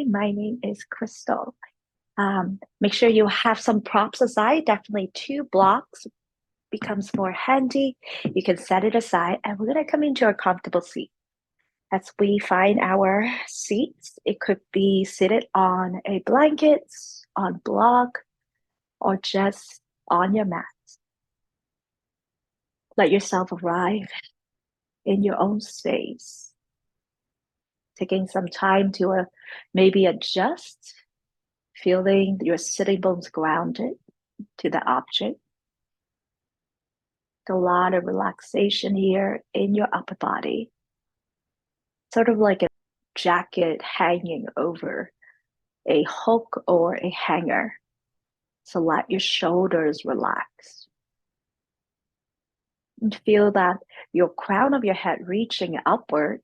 My name is Crystal. Make sure you have some props aside. Definitely two blocks becomes more handy. You can set it aside, and we're gonna come into a comfortable seat. As we find our seats, it could be seated on a blanket, on block, or just on your mat. Let yourself arrive in your own space, taking some time to maybe adjust, feeling your sitting bones grounded to the object. A lot of relaxation here in your upper body, sort of like a jacket hanging over a hook or a hanger. So let your shoulders relax. And feel that your crown of your head reaching upward.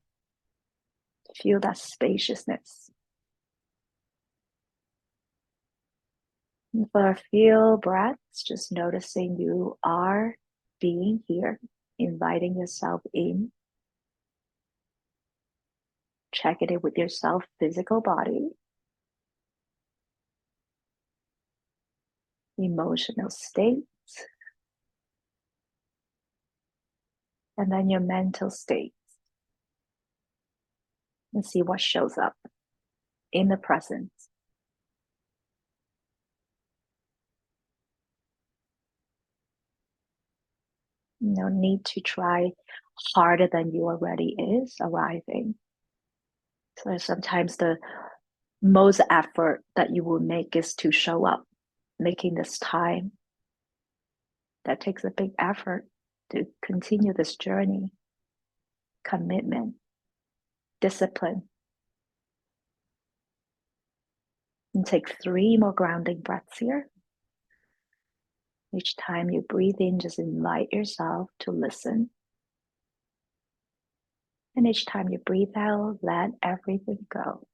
Feel that spaciousness. And for a few breaths, just noticing you are being here, inviting yourself in. Checking it with yourself, physical body, emotional states, and then your mental states. And see what shows up in the present. No need to try harder than you already is arriving. So sometimes the most effort that you will make is to show up, making this time. That takes a big effort to continue this journey, commitment, discipline. And take 3 more grounding breaths here. Each time you breathe in, just invite yourself to listen. And each time you breathe out, let everything go.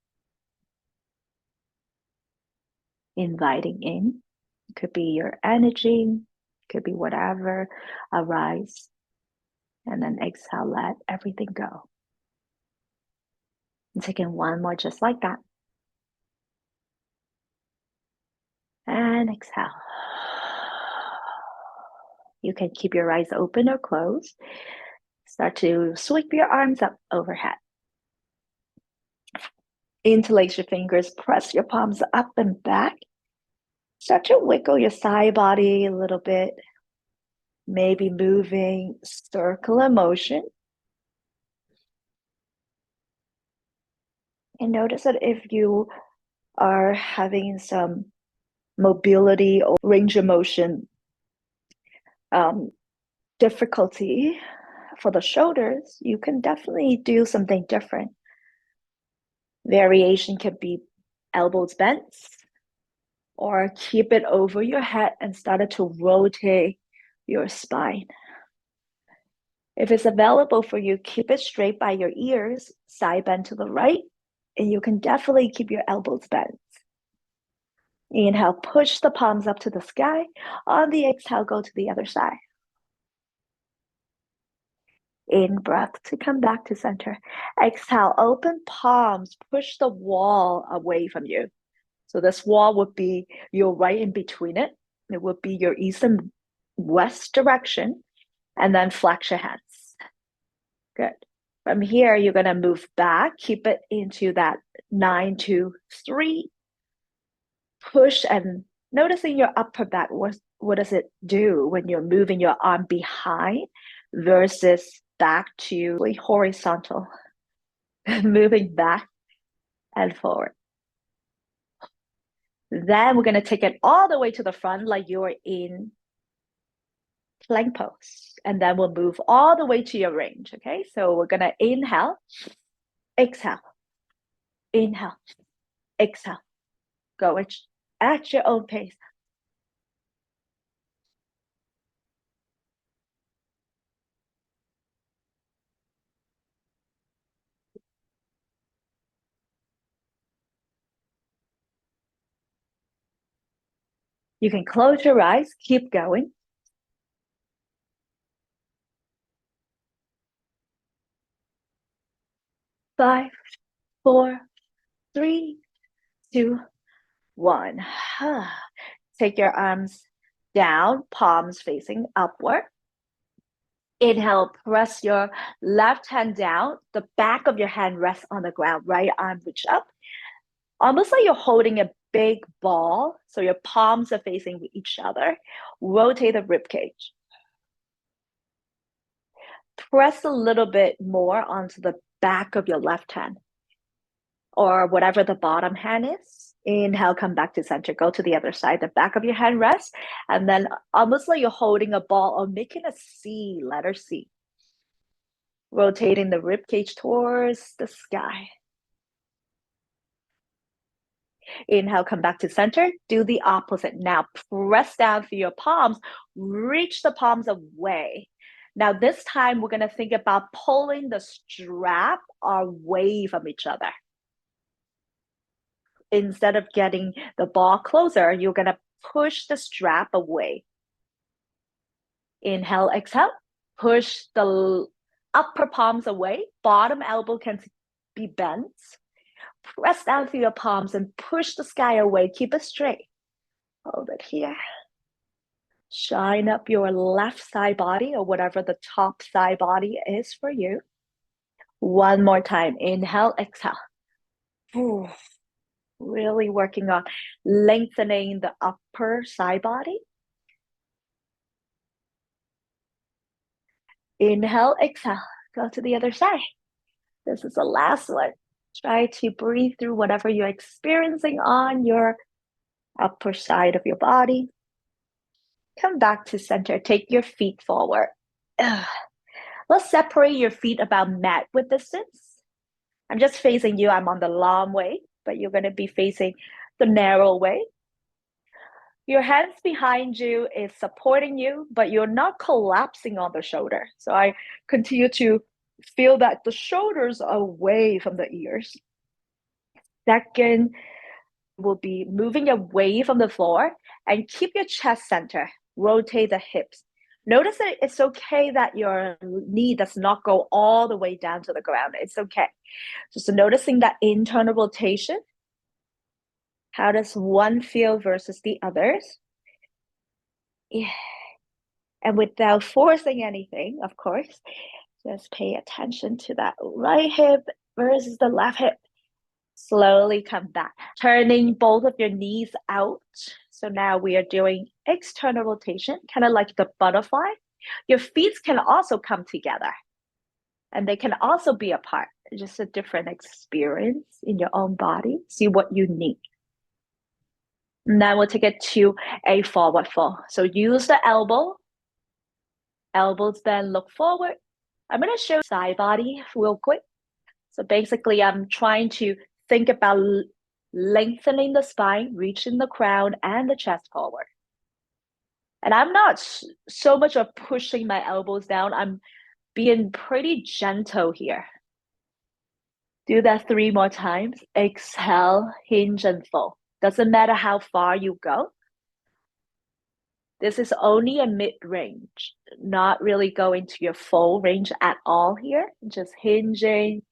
Inviting in, it could be your energy, it could be whatever arise. And then exhale, let everything go. And taking one more just like that. And exhale. You can keep your eyes open or closed. Start to sweep your arms up overhead. Interlace your fingers, press your palms up and back. Start to wiggle your side body a little bit. Maybe moving circular motion. And notice that if you are having some mobility or range of motion difficulty for the shoulders, you can definitely do something different. Variation could be elbows bent, or keep it over your head and start to rotate your spine. If it's available for you, keep it straight by your ears, side bend to the right, and you can definitely keep your elbows bent. Inhale, push the palms up to the sky. On the exhale, go to the other side. In breath to come back to center. Exhale, open palms, push the wall away from you. So this wall would be your right in between it. It would be your east and west direction. And then flex your hands. Good. From here, you're going to move back. Keep it into that 9, 2, 3. Push and noticing your upper back. What does it do when you're moving your arm behind versus back to horizontal? Moving back and forward. Then we're going to take it all the way to the front like you're in plank pose. And then we'll move all the way to your range, okay? So we're going to inhale, exhale, inhale, exhale. Go at your own pace. You can close your eyes, keep going. 5, 4, 3, 2, 1. Take your arms down, palms facing upward. Inhale, press your left hand down. The back of your hand rests on the ground. Right arm reach up. Almost like you're holding a big ball. So your palms are facing each other. Rotate the rib cage. Press a little bit more onto the back of your left hand or whatever the bottom hand is. Inhale, come back to center. Go to the other side. The back of your hand rests. And then almost like you're holding a ball or making a C, letter C. Rotating the rib cage towards the sky. Inhale, come back to center. Do the opposite. Now press down through your palms. Reach the palms away. Now this time we're going to think about pulling the strap away from each other. Instead of getting the ball closer, you're going to push the strap away. Inhale, exhale. Push the upper palms away. Bottom elbow can be bent. Press down through your palms and push the sky away. Keep it straight. Hold it here. Shine up your left side body or whatever the top side body is for you. One more time. Inhale, exhale. Ooh. Really working on lengthening the upper side body. Inhale, exhale. Go to the other side. This is the last one. Try to breathe through whatever you're experiencing on your upper side of your body. Come back to center. Take your feet forward. Let's separate your feet about mat width distance. I'm just facing you. I'm on the long way, but you're going to be facing the narrow way. Your hands behind you is supporting you, but you're not collapsing on the shoulder. So I continue to feel that the shoulders are away from the ears. Second, will be moving away from the floor and keep your chest center. Rotate the hips. Notice that it's okay that your knee does not go all the way down to the ground. It's okay. Just noticing that internal rotation. How does one feel versus the others? Yeah. And without forcing anything, of course, just pay attention to that right hip versus the left hip. Slowly come back, turning both of your knees out. So now we are doing external rotation, kind of like the butterfly. Your feet can also come together and they can also be apart. Just a different experience in your own body. See what you need. Now we'll take it to a forward fold. So use the elbows then look forward. I'm going to show side body real quick. So basically I'm trying to think about lengthening the spine, reaching the crown and the chest forward. And I'm not so much of pushing my elbows down. I'm being pretty gentle here. Do that 3 more times. Exhale, hinge and fold. Doesn't matter how far you go. This is only a mid-range, not really going to your full range at all here. Just hinging,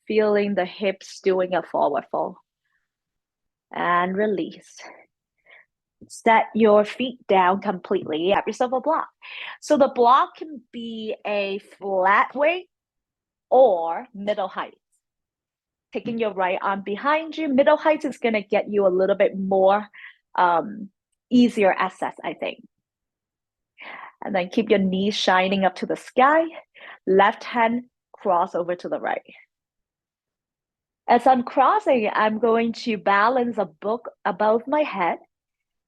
feeling the hips doing a forward fold. And release. Set your feet down completely. Have yourself a block. So the block can be a flat weight or middle height. Taking your right arm behind you. Middle height is going to get you a little bit more easier access, I think. And then keep your knees shining up to the sky. Left hand cross over to the right. As I'm crossing, I'm going to balance a book above my head.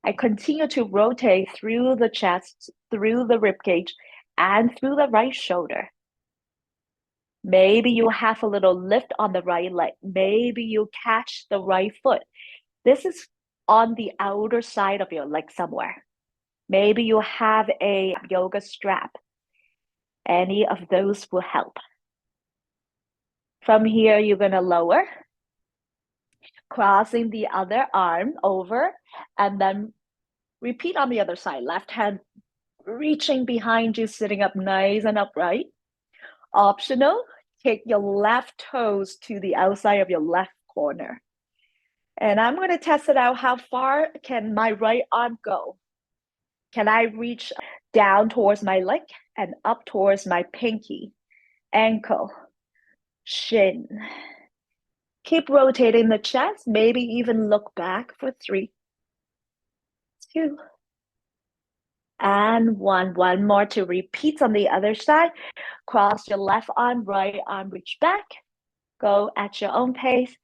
I continue to rotate through the chest, through the ribcage, and through the right shoulder. Maybe you have a little lift on the right leg. Maybe you catch the right foot. This is on the outer side of your leg somewhere. Maybe you have a yoga strap. Any of those will help. From here, you're going to lower, crossing the other arm over, and then repeat on the other side. Left hand reaching behind you, sitting up nice and upright. Optional, take your left toes to the outside of your left corner. And I'm going to test it out. How far can my right arm go? Can I reach down towards my leg and up towards my pinky, ankle, shin? Keep rotating the chest, maybe even look back for 3, 2, and 1. One more to repeat on the other side. Cross your left arm, right arm, reach back. Go at your own pace.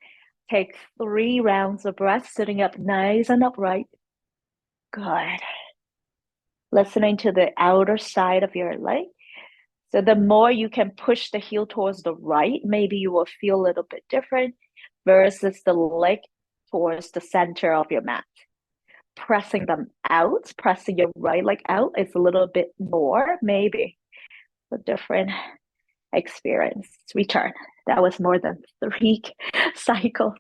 Take 3 rounds of breath, sitting up nice and upright. Good. Listening to the outer side of your leg. So the more you can push the heel towards the right, maybe you will feel a little bit different versus the leg towards the center of your mat. Pressing them out, pressing your right leg out is a little bit more, maybe a different experience. Return. That was more than 3 cycles.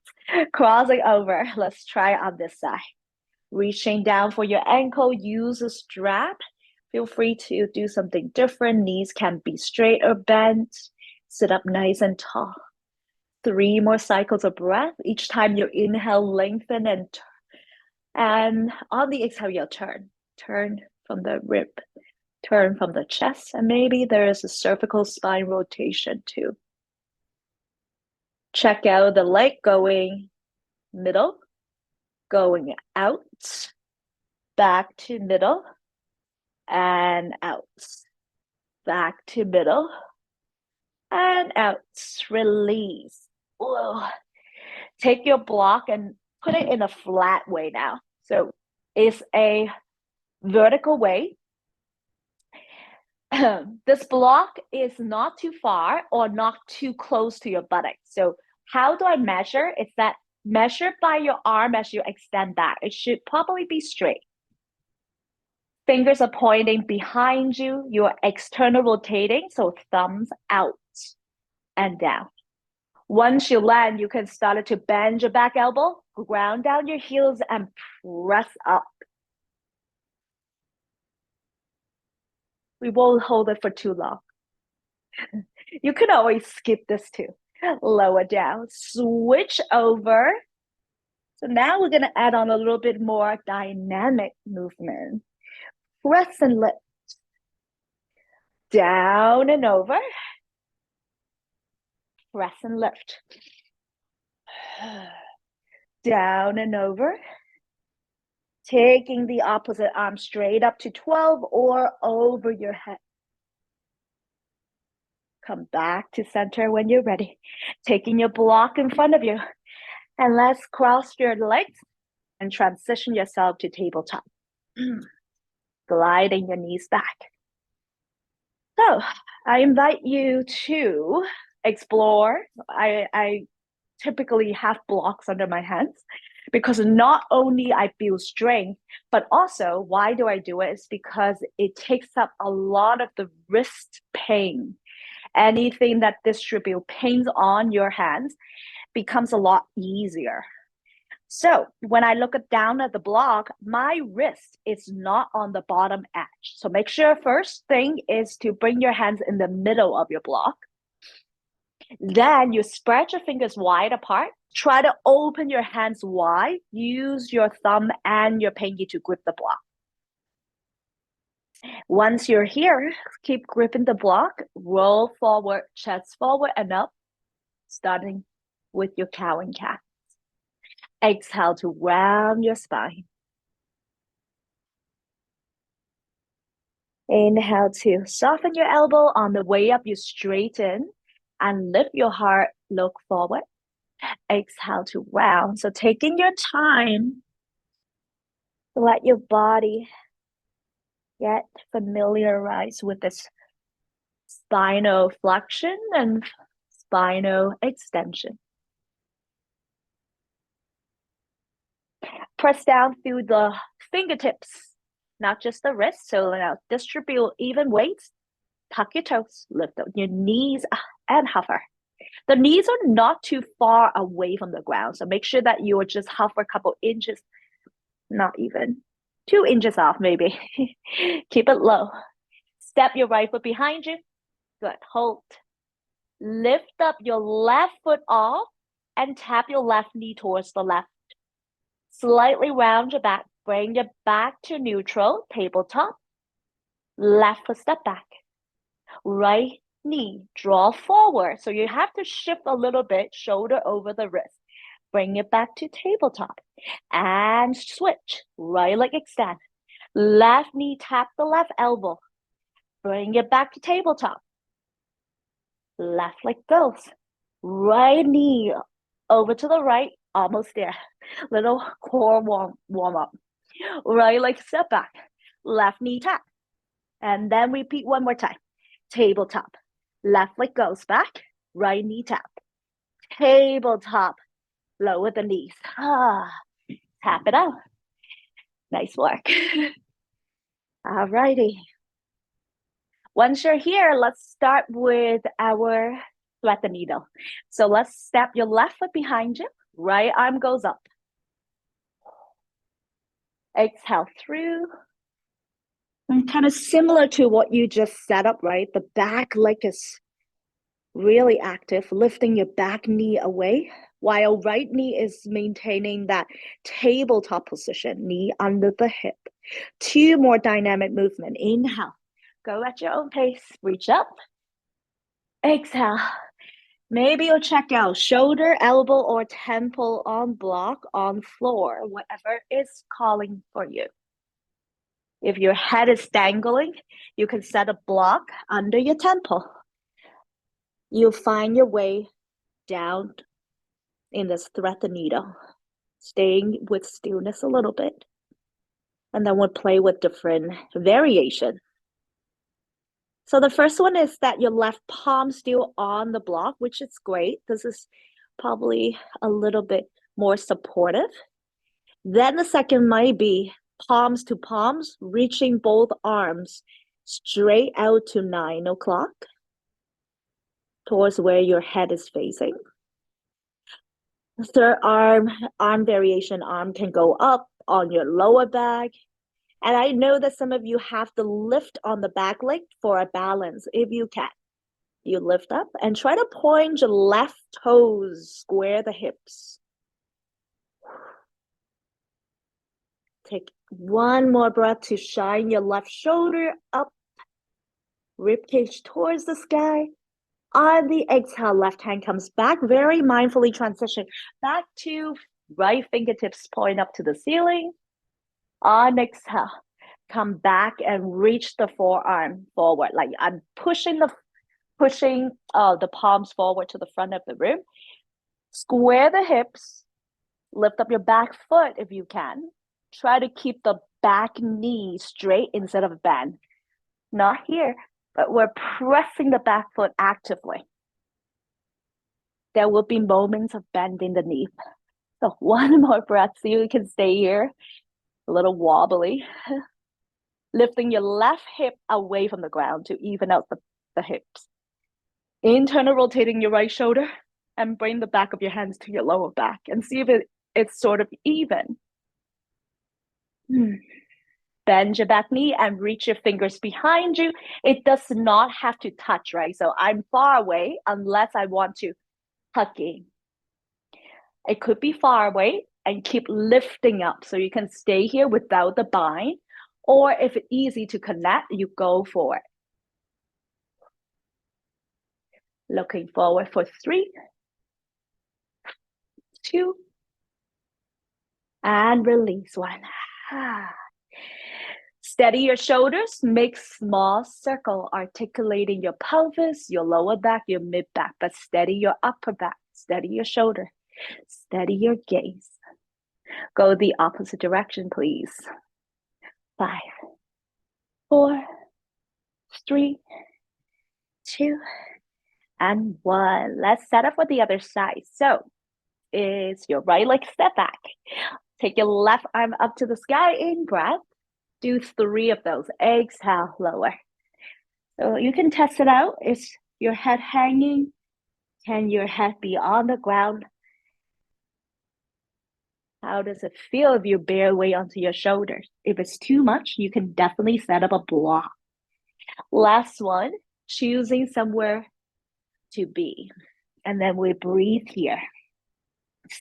Crossing over. Let's try on this side. Reaching down for your ankle, use a strap. Feel free to do something different. Knees can be straight or bent. Sit up nice and tall. 3 more cycles of breath. Each time you inhale, lengthen and on the exhale, you'll turn. Turn from the rib, turn from the chest, and maybe there is a cervical spine rotation too. Check out the leg going middle, going out, back to middle, and out. Back to middle, and out. Release. Whoa. Take your block and put it in a flat way now. So it's a vertical way. This block is not too far or not too close to your buttock. So how do I measure? It's that measure by your arm as you extend back. It should probably be straight. Fingers are pointing behind you. You're external rotating, so thumbs out and down. Once you land, you can start to bend your back elbow, ground down your heels, and press up. We won't hold it for too long. You can always skip this too. Lower down, switch over. So now we're going to add on a little bit more dynamic movement. Press and lift. Down and over. Press and lift. Down and over. Taking the opposite arm straight up to 12 or over your head. Come back to center when you're ready. Taking your block in front of you. And let's cross your legs and transition yourself to tabletop. Gliding your knees back. So I invite you to explore. I typically have blocks under my hands because not only I build strength, but also why do I do it? It's because it takes up a lot of the wrist pain. Anything that distribute pains on your hands becomes a lot easier. So when I look down at the block, my wrist is not on the bottom edge. So make sure first thing is to bring your hands in the middle of your block. Then you spread your fingers wide apart. Try to open your hands wide. Use your thumb and your pinky to grip the block. Once you're here, keep gripping the block. Roll forward, chest forward and up, starting with your cow and cat. Exhale to round your spine. Inhale to soften your elbow. On the way up, you straighten and lift your heart, look forward. Exhale to round. So taking your time, let your body get familiarized with this spinal flexion and spinal extension. Press down through the fingertips, not just the wrist. So now distribute even weights. Tuck your toes, lift up your knees and hover. The knees are not too far away from the ground. So make sure that you are just hover a couple inches, not even 2 inches off maybe. Keep it low. Step your right foot behind you. Good, hold. Lift up your left foot off and tap your left knee towards the left. Slightly round your back. Bring your back to neutral, tabletop. Left foot step back. Right knee, draw forward. So you have to shift a little bit, shoulder over the wrist. Bring it back to tabletop. And switch. Right leg extend. Left knee, tap the left elbow. Bring it back to tabletop. Left leg goes. Right knee over to the right, almost there. Little core warm up. Right leg step back. Left knee tap. And then repeat one more time. Tabletop. Left leg goes back. Right knee tap. Tabletop. Lower the knees. Tap it out. Nice work. All righty. Once you're here, let's start with our thread the needle. So let's step your left foot behind you. Right arm goes up. Exhale through. And kind of similar to what you just set up, right? The back leg is really active, lifting your back knee away, while right knee is maintaining that tabletop position, knee under the hip. 2 more dynamic movement. Inhale. Go at your own pace. Reach up. Exhale. Maybe you'll check out shoulder, elbow, or temple on block, on floor, whatever is calling for you. If your head is dangling, you can set a block under your temple. You'll find your way down in this thread the needle, staying with stillness a little bit. And then we'll play with different variation. So the first one is that your left palm still on the block, which is great. This is probably a little bit more supportive. Then the second might be palms to palms, reaching both arms straight out to 9 o'clock, towards where your head is facing. The third arm variation, arm can go up on your lower back. And I know that some of you have to lift on the back leg for a balance. If you can, you lift up and try to point your left toes, square the hips. Take one more breath to shine your left shoulder up, ribcage towards the sky. On the exhale, left hand comes back, very mindfully transition back to right fingertips point up to the ceiling. On exhale, come back and reach the forearm forward. Like I'm pushing the palms forward to the front of the room. Square the hips, lift up your back foot if you can. Try to keep the back knee straight instead of bend. Not here, but we're pressing the back foot actively. There will be moments of bending the knee. So one more breath so you can stay here, a little wobbly. Lifting your left hip away from the ground to even out the hips. Internal rotating your right shoulder and bring the back of your hands to your lower back and see if it's sort of even. Bend your back knee and reach your fingers behind you. It does not have to touch, right? So I'm far away unless I want to tuck in. It could be far away and keep lifting up so you can stay here without the bind. Or if it's easy to connect, you go for it. Looking forward for 3, 2, and release 1. Steady your shoulders, make small circle, articulating your pelvis, your lower back, your mid back, but steady your upper back, steady your shoulder, steady your gaze. Go the opposite direction, please. 5, 4, 3, 2, and 1. Let's set up for the other side. So it's your right leg step back. Take your left arm up to the sky, in breath. Do 3 of those. Exhale, lower. So you can test it out. Is your head hanging? Can your head be on the ground? How does it feel if you bear weight onto your shoulders? If it's too much, you can definitely set up a block. Last one, choosing somewhere to be. And then we breathe here.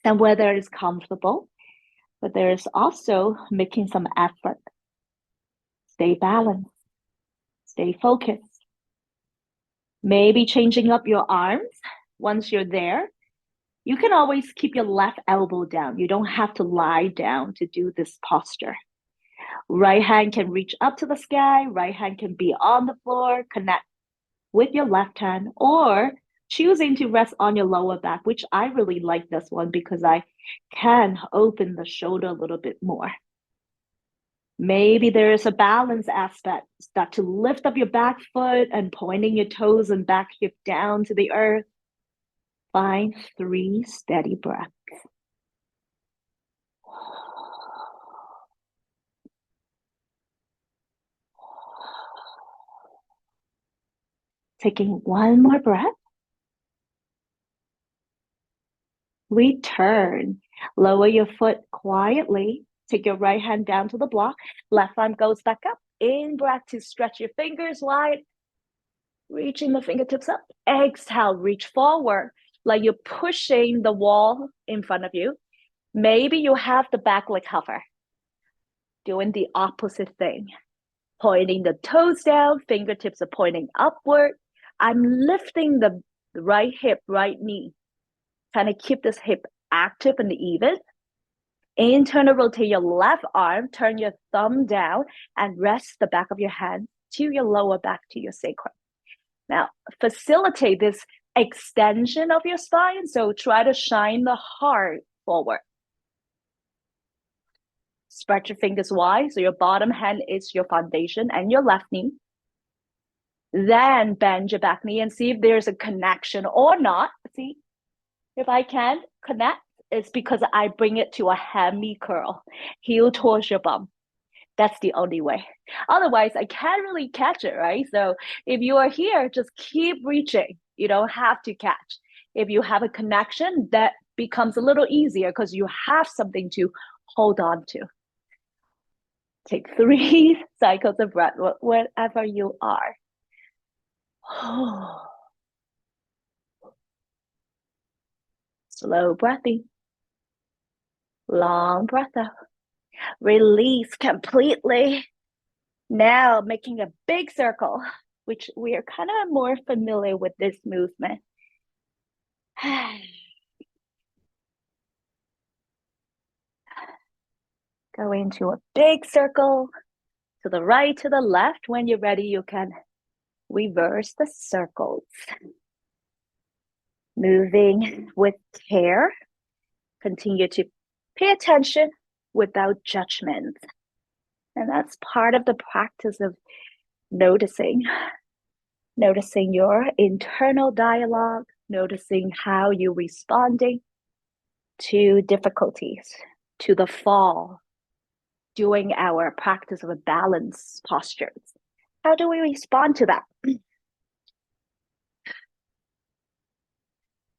Somewhere that is comfortable. but there's also making some effort. Stay balanced, stay focused. Maybe changing up your arms once you're there. You can always keep your left elbow down. You don't have to lie down to do this posture. Right hand can reach up to the sky, right hand can be on the floor, connect with your left hand, or choosing to rest on your lower back, which I really like this one because I can open the shoulder a little bit more. Maybe there is a balance aspect. Start to lift up your back foot and pointing your toes and back hip down to the earth. Find 3 steady breaths. Taking one more breath. Return. Lower your foot quietly. Take your right hand down to the block. Left arm goes back up. In breath to stretch your fingers wide. Reaching the fingertips up. Exhale, reach forward like you're pushing the wall in front of you. Maybe you have the back leg hover. Doing the opposite thing. Pointing the toes down, fingertips are pointing upward. I'm lifting the right hip, right knee. Kind of keep this hip active and even. Internal rotate your left arm, turn your thumb down and rest the back of your hand to your lower back, to your sacrum. Now, facilitate this extension of your spine. So try to shine the heart forward. Spread your fingers wide. So your bottom hand is your foundation and your left knee. Then bend your back knee and see if there's a connection or not. See, if I can connect, it's because I bring it to a hemi curl. Heel towards your bum. That's the only way. Otherwise, I can't really catch it, right? So if you are here, just keep reaching. You don't have to catch. If you have a connection, that becomes a little easier because you have something to hold on to. Take 3 cycles of breath, wherever you are. Slow breathing. Long breath out. Release completely. Now making a big circle, which we are kind of more familiar with this movement. Go into a big circle to the right, to the left. When you're ready, you can reverse the circles. Moving with care. Continue to pay attention without judgment. And that's part of the practice of noticing your internal dialogue, noticing how you're responding to difficulties, to the fall, doing our practice of a balance postures. How do we respond to that?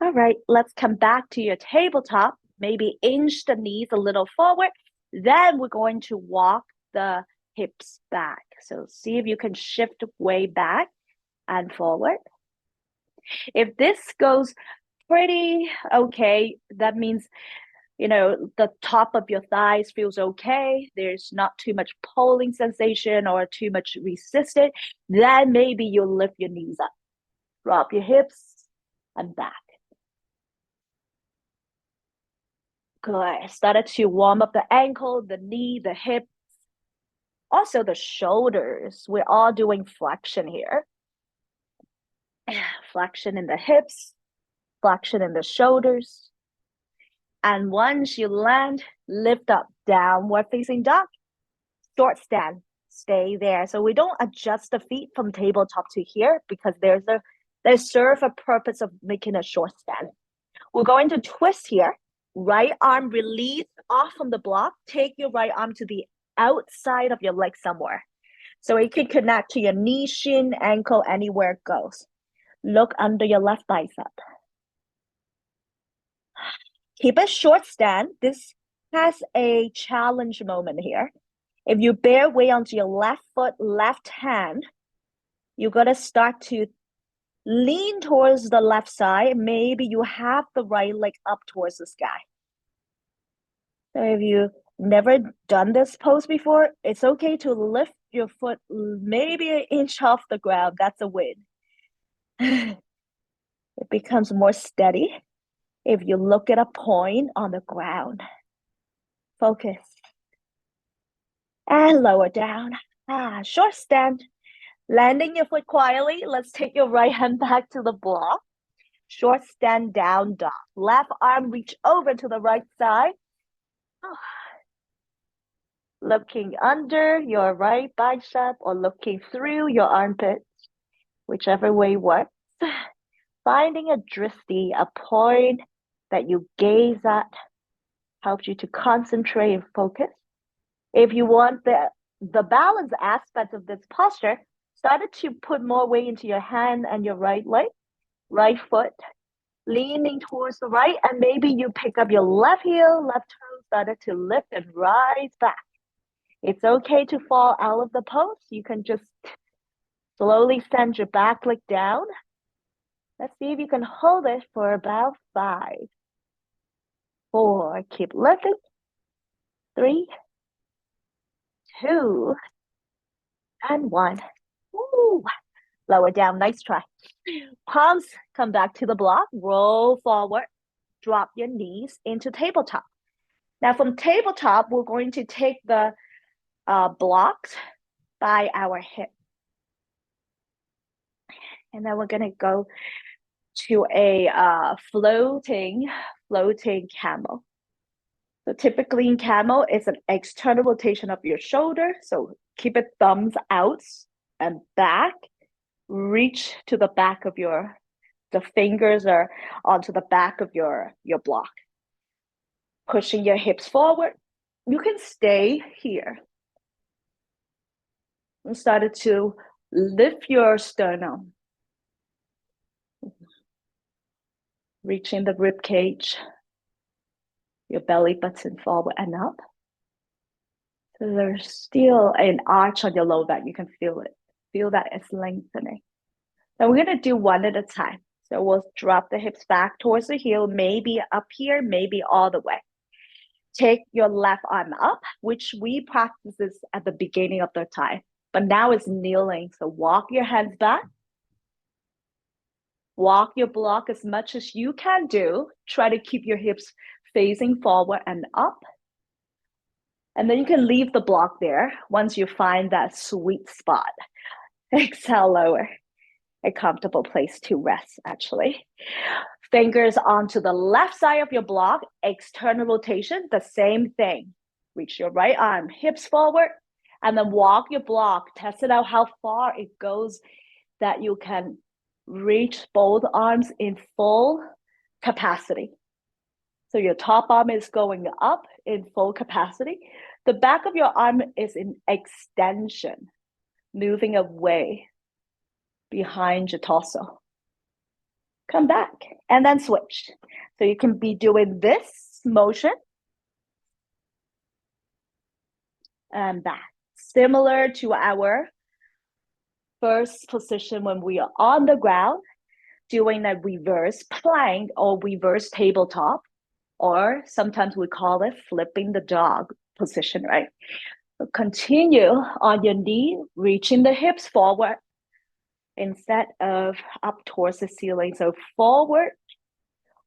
All right, let's come back to your tabletop. Maybe inch the knees a little forward. Then we're going to walk the hips back. So see if you can shift way back and forward. If this goes pretty okay, that means, the top of your thighs feels okay. There's not too much pulling sensation or too much resistance. Then maybe you lift your knees up. Drop your hips and back. Good. Started to warm up the ankle, the knee, the hips. Also the shoulders. We're all doing flexion here. Flexion in the hips, flexion in the shoulders. And once you land, lift up, downward facing dog, short stand, stay there. So we don't adjust the feet from tabletop to here because they serve a purpose of making a short stand. We're going to twist here. Right arm release off from the block. Take your right arm to the outside of your leg somewhere. So it can connect to your knee, shin, ankle, anywhere it goes. Look under your left bicep. Keep a short stand. This has a challenge moment here. If you bear weight onto your left foot, left hand, you're going to start to lean towards the left side. Maybe you have the right leg up towards the sky. So if you never done this pose before, it's okay to lift your foot maybe an inch off the ground. That's a win. It becomes more steady if you look at a point on the ground. Focus. And lower down. Short stand. Landing your foot quietly. Let's take your right hand back to the block. Short stand down dog. Left arm reach over to the right side. Looking under your right bicep or looking through your armpits, whichever way works. Finding a drishti, a point that you gaze at, helps you to concentrate and focus. If you want the balance aspect of this posture, started to put more weight into your hand and your right leg, right foot, leaning towards the right, and maybe you pick up your left heel, left toe, started to lift and rise back. It's okay to fall out of the pose. You can just slowly send your back leg down. Let's see if you can hold it for about 5, 4, keep lifting, 3, 2, and 1. Woo. Lower down, nice try. Palms come back to the block, roll forward, drop your knees into tabletop. Now from tabletop, we're going to take the blocks by our hip. And then we're gonna go to a floating camel. So typically in camel, it's an external rotation of your shoulder. So keep it thumbs out and back. Reach to the back of the fingers are onto the back of your block. Pushing your hips forward. You can stay here. And started to lift your sternum. Reaching the rib cage. Your belly button forward and up. So there's still an arch on your lower back. You can feel it. Feel that it's lengthening. Now we're going to do one at a time. So we'll drop the hips back towards the heel, maybe up here, maybe all the way. Take your left arm up, which we practice this at the beginning of the time. But now it's kneeling. So walk your hands back. Walk your block as much as you can do. Try to keep your hips facing forward and up. And then you can leave the block there once you find that sweet spot. Exhale, lower. A comfortable place to rest, actually. Fingers onto the left side of your block. External rotation, the same thing. Reach your right arm, hips forward, and then walk your block. Test it out how far it goes that you can reach both arms in full capacity. So your top arm is going up in full capacity. The back of your arm is in extension, moving away behind your torso. Come back and then switch. So you can be doing this motion and back. Similar to our first position when we are on the ground, doing a reverse plank or reverse tabletop, or sometimes we call it flipping the dog position, right? So continue on your knee, reaching the hips forward instead of up towards the ceiling. So forward,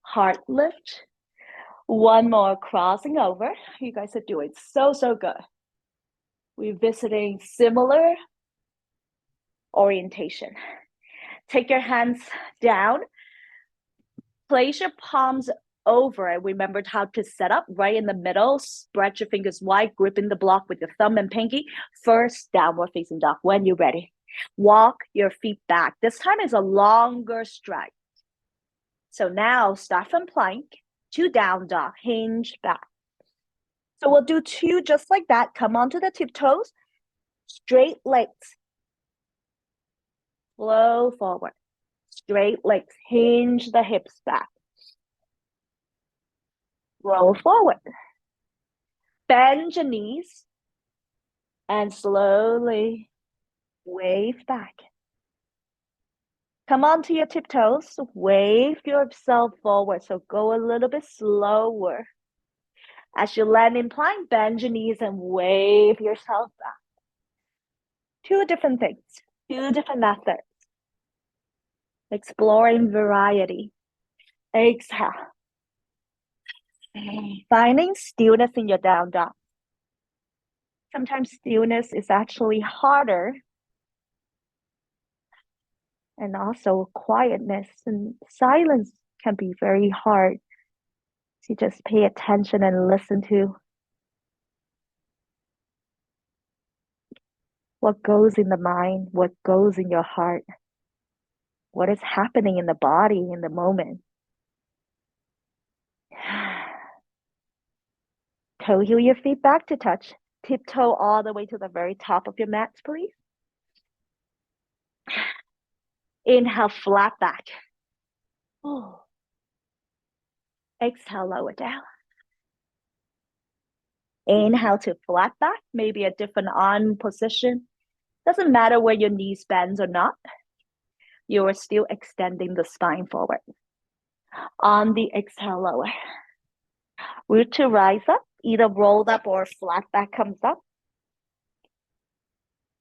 heart lift. One more, crossing over. You guys are doing so good. We're visiting similar orientation. Take your hands down. Place your palms over it. Remember how to set up right in the middle. Spread your fingers wide, gripping the block with your thumb and pinky. First, downward facing dog when you're ready. Walk your feet back. This time is a longer stride. So now start from plank to down dog, hinge back. So we'll do 2 just like that. Come onto the tiptoes, straight legs. Flow forward, straight legs, hinge the hips back. Roll forward. Bend your knees and slowly wave back. Come onto your tiptoes, wave yourself forward. So go a little bit slower. As you land in plank, bend your knees and wave yourself back. Two different things, two different methods. Exploring variety. Exhale. Finding stillness in your down dog. Sometimes stillness is actually harder. And also quietness and silence can be very hard to just pay attention and listen to what goes in the mind, what goes in your heart, what is happening in the body in the moment. Toe heel your feet back to touch. Tiptoe all the way to the very top of your mat, please. Inhale, flat back. Oh. Exhale, lower down. Inhale to flat back, maybe a different arm position. Doesn't matter where your knees bend or not. You are still extending the spine forward. On the exhale, lower. Root to rise up, either rolled up or flat back comes up.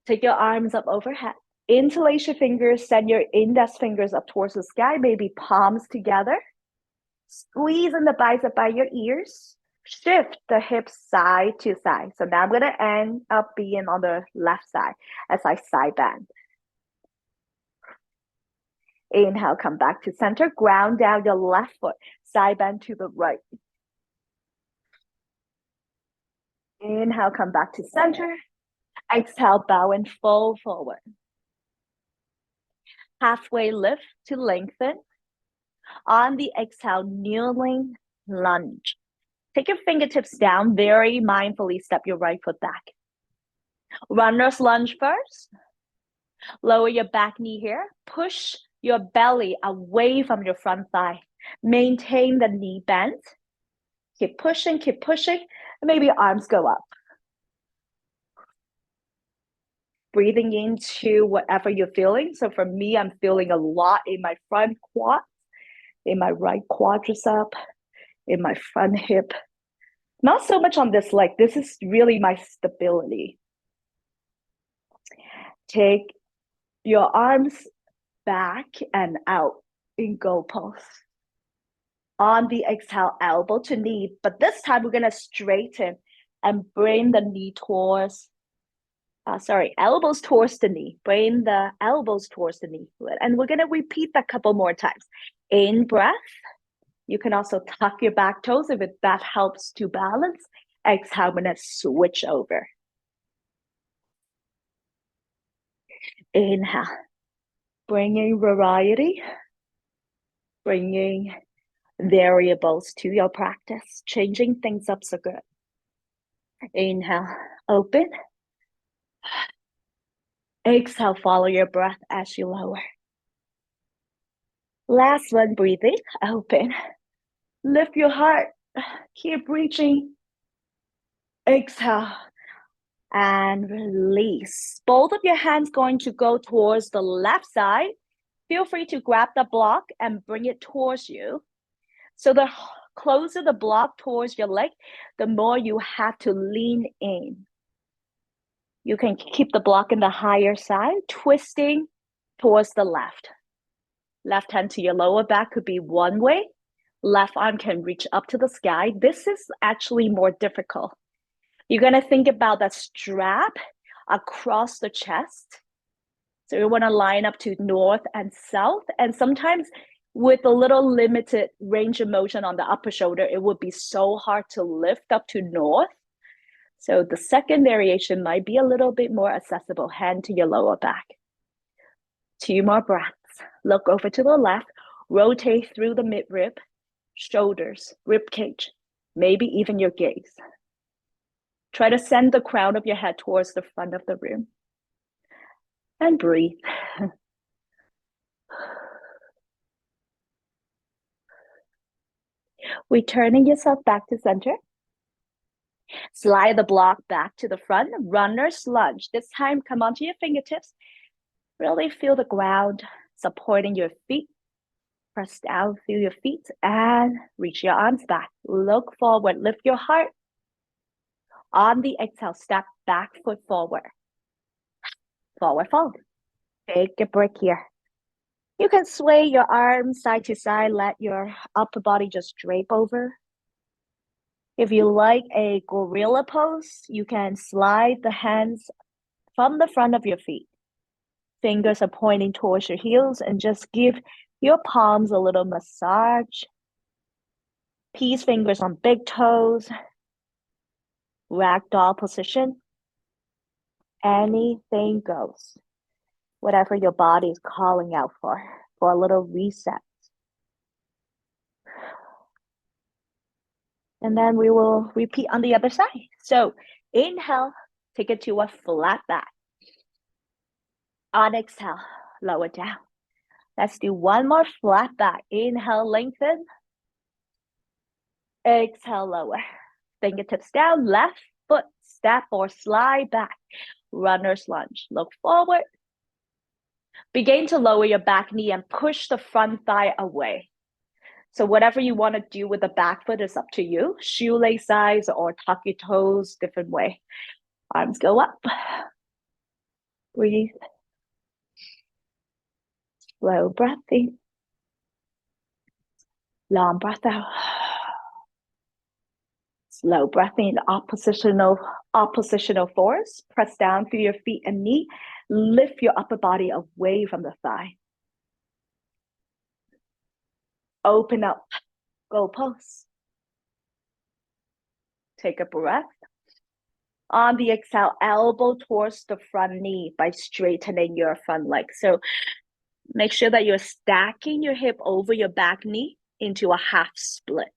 Take your arms up overhead. Interlace your fingers, send your index fingers up towards the sky, maybe palms together. Squeeze in the bicep by your ears. Shift the hips side to side. So now I'm going to end up being on the left side as I side bend. Inhale, come back to center. Ground down your left foot. Side bend to the right. Inhale, come back to center. Exhale, bow and fold forward. Halfway lift to lengthen. On the exhale, kneeling lunge. Take your fingertips down, very mindfully step your right foot back. Runner's lunge first. Lower your back knee here. Push your belly away from your front thigh. Maintain the knee bent. Keep pushing, and maybe arms go up. Breathing into whatever you're feeling. So for me, I'm feeling a lot in my front quad, in my right quadricep, in my front hip. Not so much on this leg. This is really my stability. Take your arms back and out in goal pose. On the exhale, elbow to knee. But this time we're going to straighten and bring the knee towards, elbows towards the knee. Bring the elbows towards the knee. And we're going to repeat that a couple more times. In breath. You can also tuck your back toes if that helps to balance. Exhale, I'm going to switch over. Inhale. Bringing variety. Bringing variables to your practice. Changing things up so good. Inhale, open. Exhale, follow your breath as you lower. Last one, breathing, open. Lift your heart, keep reaching. Exhale and release. Both of your hands going to go towards the left side. Feel free to grab the block and bring it towards you. So the closer the block towards your leg, the more you have to lean in. You can keep the block in the higher side, twisting towards the left. Left hand to your lower back could be one way. Left arm can reach up to the sky. This is actually more difficult. You're going to think about that strap across the chest. So you want to line up to north and south. And sometimes with a little limited range of motion on the upper shoulder, it would be so hard to lift up to north. So the second variation might be a little bit more accessible. Hand to your lower back. 2 more breaths. Look over to the left. Rotate through the midrib, shoulders, rib cage, maybe even your gaze. Try to send the crown of your head towards the front of the room. And breathe. Returning yourself back to center. Slide the block back to the front. Runner's lunge. This time, come onto your fingertips. Really feel the ground supporting your feet. Press down through your feet and reach your arms back. Look forward. Lift your heart. On the exhale, step back foot forward. Forward fold. Take a break here. You can sway your arms side to side, let your upper body just drape over. If you like a gorilla pose, you can slide the hands from the front of your feet. Fingers are pointing towards your heels and just give your palms a little massage. Peace fingers on big toes. Ragdoll position. Anything goes. Whatever your body is calling out for a little reset. And then we will repeat on the other side. So inhale, take it to a flat back. On exhale, lower down. Let's do one more flat back. Inhale, lengthen. Exhale, lower. Fingertips down, left foot step or slide back. Runner's lunge. Look forward. Begin to lower your back knee and push the front thigh away. So whatever you want to do with the back foot is up to you. Shoelace size or tuck your toes, different way. Arms go up. Breathe. Slow breath in. Long breath out. Slow breath in, oppositional force. Press down through your feet and knee. Lift your upper body away from the thigh. Open up. Go pose. Take a breath. On the exhale, elbow towards the front knee by straightening your front leg. So make sure that you're stacking your hip over your back knee into a half split.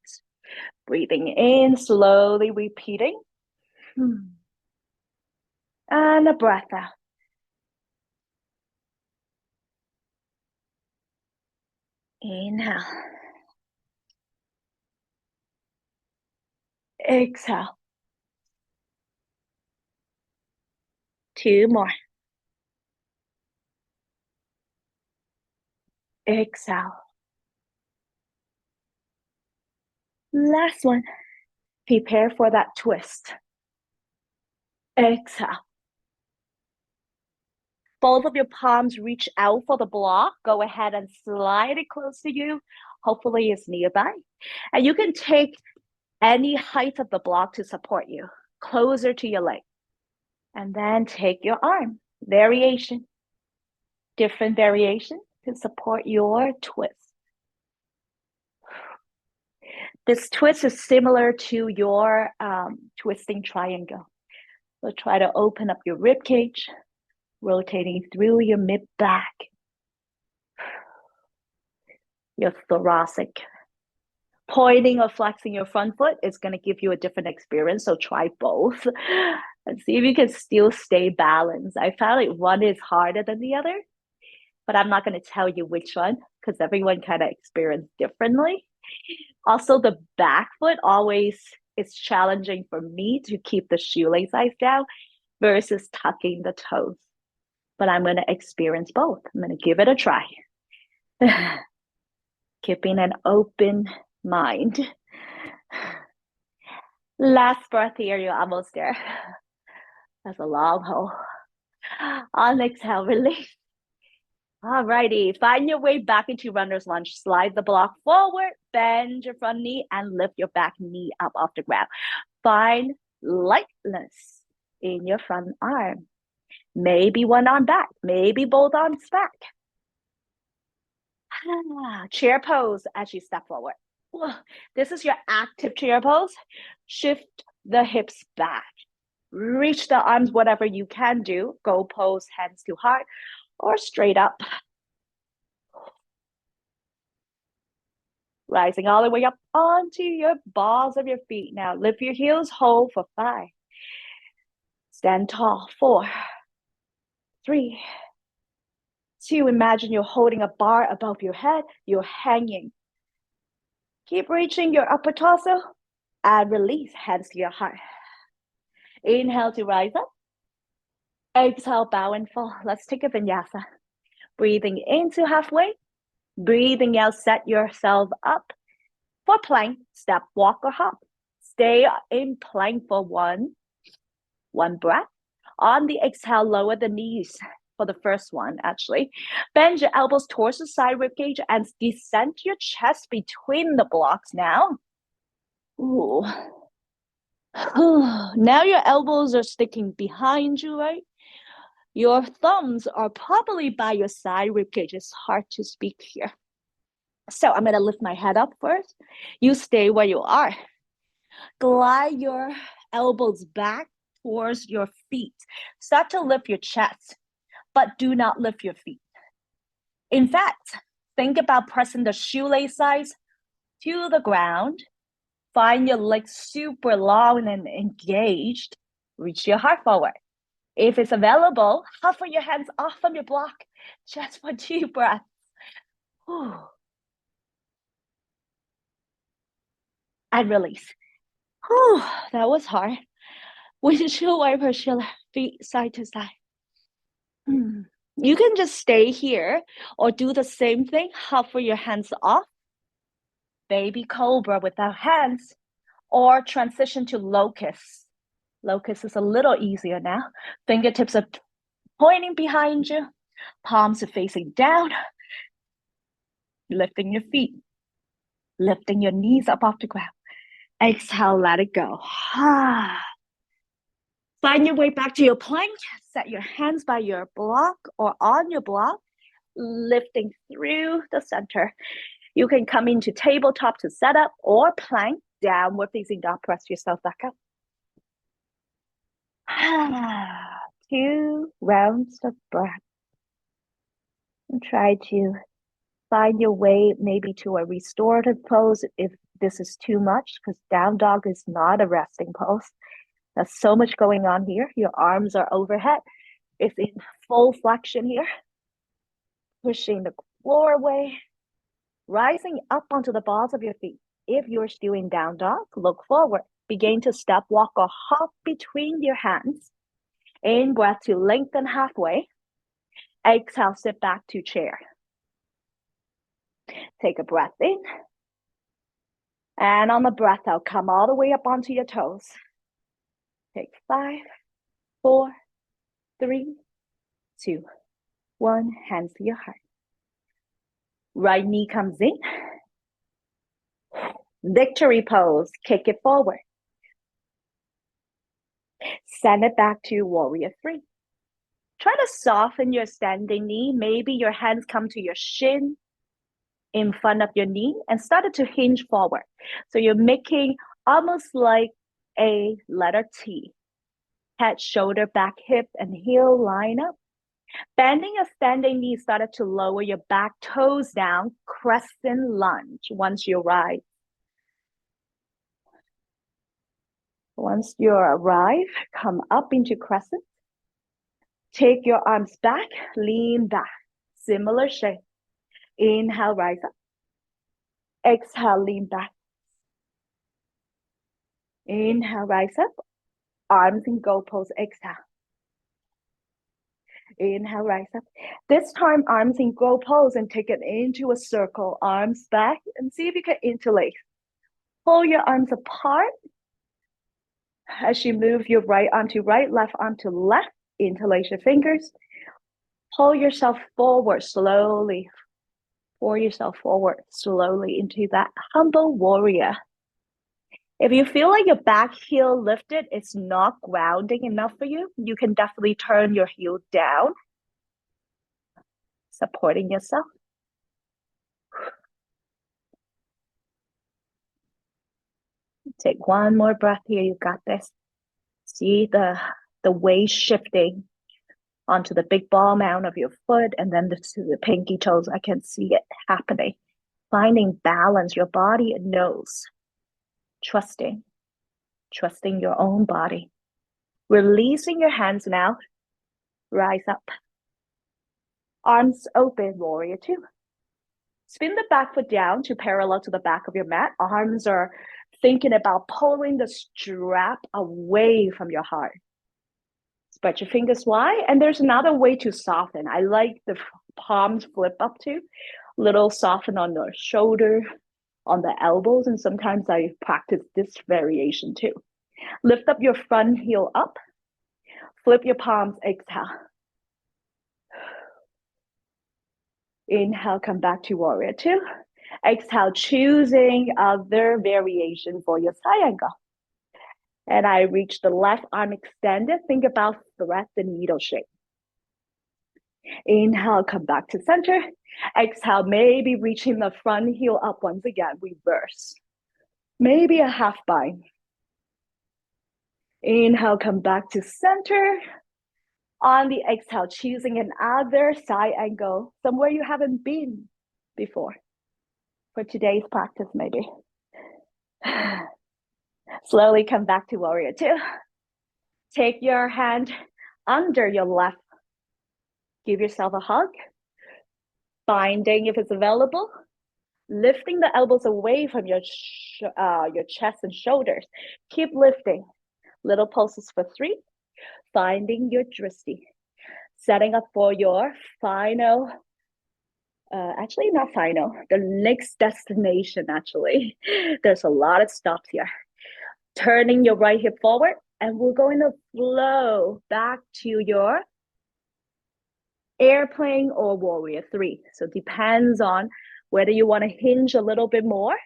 Breathing in, slowly repeating. And a breath out. Inhale. Exhale. 2 more. Exhale. Last one. Prepare for that twist. Exhale. Both of your palms reach out for the block. Go ahead and slide it close to you. Hopefully it's nearby. And you can take any height of the block to support you, closer to your leg. And then take your arm. Variation. Different variation to support your twist. This twist is similar to your twisting triangle. So try to open up your rib cage, rotating through your mid-back, your thoracic. Pointing or flexing your front foot is going to give you a different experience, so try both and see if you can still stay balanced. I found like one is harder than the other, but I'm not going to tell you which one because everyone kind of experiences differently. Also, the back foot always is challenging for me to keep the shoelace size down versus tucking the toes. But I'm going to experience both. I'm going to give it a try. Keeping an open mind. Last breath here, you're almost there. That's a long haul. On exhale, release. Alrighty, find your way back into runner's lunge. Slide the block forward, bend your front knee, and lift your back knee up off the ground. Find lightness in your front arm. Maybe one arm back, maybe both arms back. Chair pose as you step forward. This is your active chair pose. Shift the hips back. Reach the arms, whatever you can do. Go pose, hands to heart, or straight up. Rising all the way up onto your balls of your feet. Now lift your heels, hold for 5. Stand tall, 4, 3, 2. Imagine you're holding a bar above your head. You're hanging. Keep reaching your upper torso and release, hands to your heart. Inhale to rise up. Exhale, bow and fall. Let's take a vinyasa. Breathing into halfway. Breathing out, set yourself up for plank. Step, walk, or hop. Stay in plank for 1, One breath. On the exhale, lower the knees for the first one, actually. Bend your elbows towards the side rib cage and descend your chest between the blocks now. Ooh. Now your elbows are sticking behind you, right? Your thumbs are probably by your side rib cage. It's hard to speak here. So I'm going to lift my head up first. You stay where you are. Glide your elbows back towards your feet. Start to lift your chest, but do not lift your feet. In fact, think about pressing the shoelace sides to the ground. Find your legs super long and engaged. Reach your heart forward. If it's available, hover your hands off from your block just for 2 breaths. Whew. And release. Whew, that was hard. Windshield wiper your feet side to side. You can just stay here or do the same thing. Hover your hands off. Baby cobra without hands, or transition to locust. Locust is a little easier now. Fingertips are pointing behind you. Palms are facing down. Lifting your feet. Lifting your knees up off the ground. Exhale, let it go. Find your way back to your plank. Set your hands by your block or on your block, lifting through the center. You can come into tabletop to set up or plank, downward facing dog, press yourself back up. 2 rounds of breath. And try to find your way maybe to a restorative pose if this is too much, because down dog is not a resting pose. There's so much going on here. Your arms are overhead. It's in full flexion here. Pushing the floor away. Rising up onto the balls of your feet. If you're still in down dog, look forward. Begin to step, walk, or hop between your hands. In breath to lengthen halfway. Exhale, sit back to chair. Take a breath in. And on the breath out, come all the way up onto your toes. Take 5, 4, 3, 2, 1. Hands to your heart. Right knee comes in. Victory pose. Kick it forward. Send it back to warrior 3. Try to soften your standing knee. Maybe your hands come to your shin in front of your knee and start to hinge forward. So you're making almost like a letter T. Head, shoulder, back, hip, and heel line up. Bending your standing knee, started to lower your back toes down, crescent lunge once you rise. Once you arrive, come up into crescent. Take your arms back, lean back. Similar shape. Inhale, rise up. Exhale, lean back. Inhale, rise up. Arms in goat pose, exhale. Inhale, rise up. This time, arms in goat pose and take it into a circle. Arms back and see if you can interlace. Pull your arms apart. As you move your right arm to right, left arm to left, interlace your fingers. Pull yourself forward slowly. Pour yourself forward slowly into that humble warrior. If you feel like your back heel lifted, it's not grounding enough for you, you can definitely turn your heel down, supporting yourself. Take one more breath here. You got this. See the weight shifting onto the big ball mound of your foot and then the pinky toes. I can see it happening. Finding balance, your body knows. Trusting your own body. Releasing your hands now. Rise up. Arms open, warrior 2. Spin the back foot down to parallel to the back of your mat. Arms are thinking about pulling the strap away from your heart. Spread your fingers wide, and there's another way to soften. I like the palms flip up to, little soften on the shoulder, on the elbows, and sometimes I practice this variation too. Lift up your front heel up. Flip your palms, exhale. Inhale, come back to warrior two. Exhale, choosing other variation for your side angle. And I reach the left arm extended. Think about thread the needle shape. Inhale, come back to center. Exhale, maybe reaching the front heel up once again, reverse. Maybe a half bind. Inhale, come back to center. On the exhale, choosing another side angle, somewhere you haven't been before. For today's practice, maybe. Slowly come back to warrior two. Take your hand under your left. Give yourself a hug. Binding if it's available. Lifting the elbows away from your chest and shoulders. Keep lifting. Little pulses for 3. Finding your drishti. Setting up for your final, actually not final, the next destination actually. There's a lot of stops here. Turning your right hip forward, and we're going to flow back to your airplane or warrior 3. So it depends on whether you want to hinge a little bit more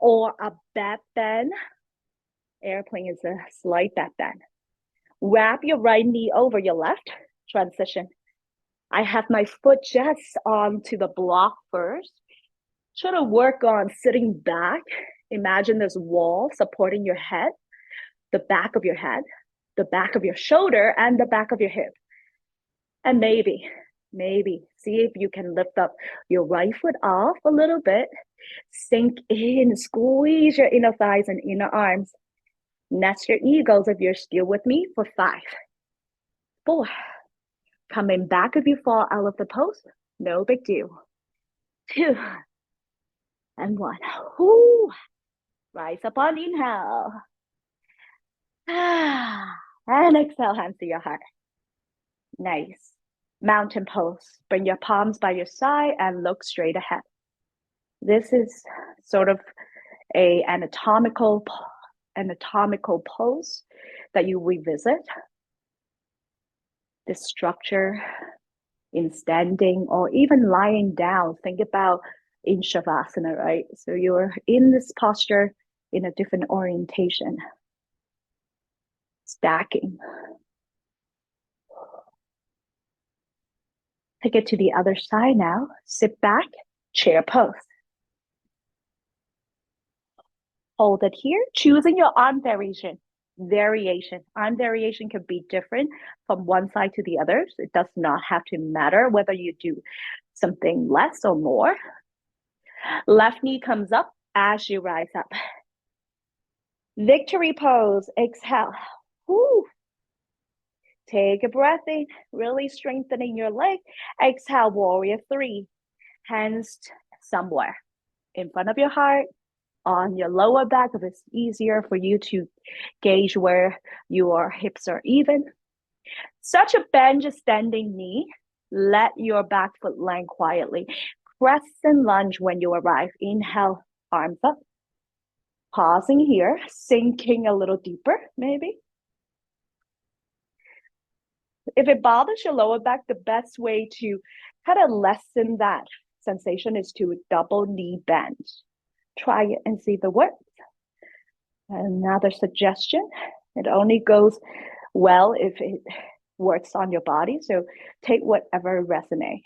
or a back bend. Airplane is a slight back bend. Wrap your right knee over your left, transition. I have my foot just onto the block first. Try to work on sitting back. Imagine there's a wall supporting your head, the back of your head, the back of your shoulder, and the back of your hip. And maybe see if you can lift up your right foot off a little bit. Sink in, squeeze your inner thighs and inner arms. Nest your eagles if you're still with me for 5, 4. Coming back if you fall out of the pose, no big deal. 2, and 1. Whoo. Rise up on inhale. And exhale, hands to your heart. Nice. Mountain pose. Bring your palms by your side and look straight ahead. This is sort of a anatomical pose that you revisit. The structure in standing or even lying down. Think about in Shavasana, right? So you're in this posture in a different orientation. Stacking. Take it to the other side now. Sit back, chair pose. Hold it here, choosing your arm variation. Arm variation can be different from one side to the other. It does not have to matter whether you do something less or more. Left knee comes up as you rise up. Victory pose, exhale. Woo. Take a breath in, really strengthening your leg. Exhale, warrior 3. Hands somewhere in front of your heart, on your lower back, if it's easier for you to gauge where your hips are even. Such a bend standing knee. Let your back foot land quietly. Crescent lunge when you arrive. Inhale, arms up. Pausing here, sinking a little deeper, maybe. If it bothers your lower back, the best way to kind of lessen that sensation is to double knee bend. Try it and see if it works. Another suggestion, it only goes well if it works on your body. So take whatever resonates.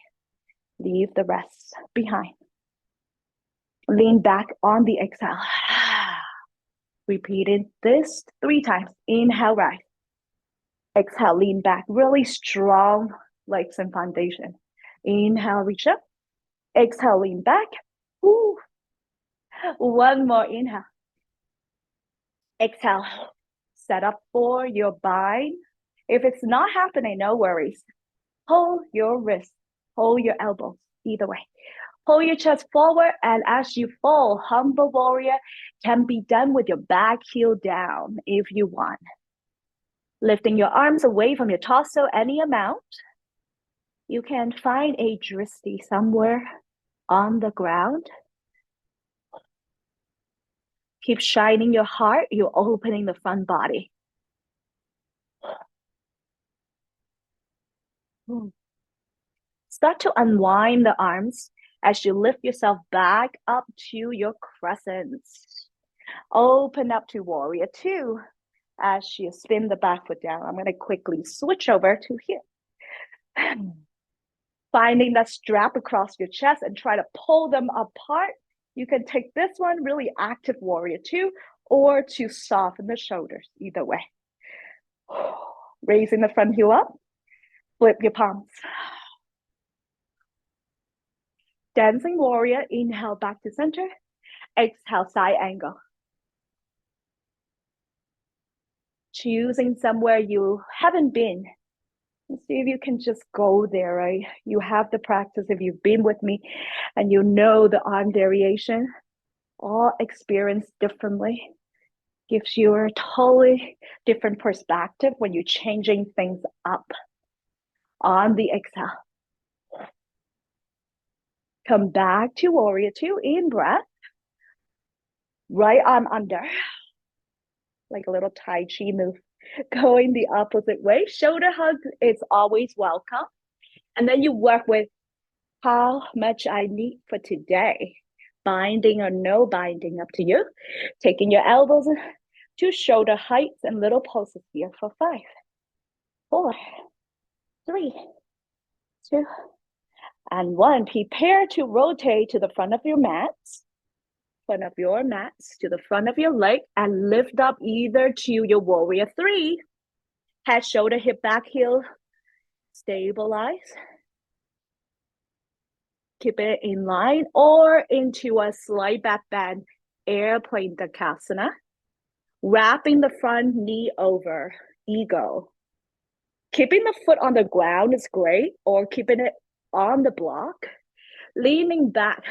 Leave the rest behind. Lean back on the exhale. Repeating this 3 times. Inhale, rise. Exhale, lean back. Really strong legs and foundation. Inhale, reach up. Exhale, lean back. Woo. One more inhale. Exhale. Set up for your bind. If it's not happening, no worries. Hold your wrist. Hold your elbows. Either way. Pull your chest forward, and as you fall, humble warrior can be done with your back heel down if you want. Lifting your arms away from your torso any amount. You can find a drishti somewhere on the ground. Keep shining your heart. You're opening the front body. Start to unwind the arms as you lift yourself back up to your crescents. Open up to warrior two as you spin the back foot down. I'm going to quickly switch over to here. Finding that strap across your chest and try to pull them apart. You can take this one, really active warrior two, or to soften the shoulders, either way. Raising the front heel up, flip your palms. Dancing warrior, inhale back to center, exhale side angle. Choosing somewhere you haven't been. And see if you can just go there, right? You have the practice if you've been with me and you know the arm variation, all experienced differently. Gives you a totally different perspective when you're changing things up. On the exhale. Come back to warrior two, in breath. Right arm under. Like a little Tai Chi move. Going the opposite way. Shoulder hug is always welcome. And then you work with how much I need for today. Binding or no binding, up to you. Taking your elbows to shoulder heights and little pulses here for 5, 4, 3, 2, and 1. Prepare to rotate to the front of your mats. Front of your mats to the front of your leg and lift up either to your warrior three. Head, shoulder, hip, back, heel. Stabilize. Keep it in line or into a slight back bend, airplane Dandasana. Wrapping the front knee over, eagle. Keeping the foot on the ground is great, or keeping it on the block. Leaning back,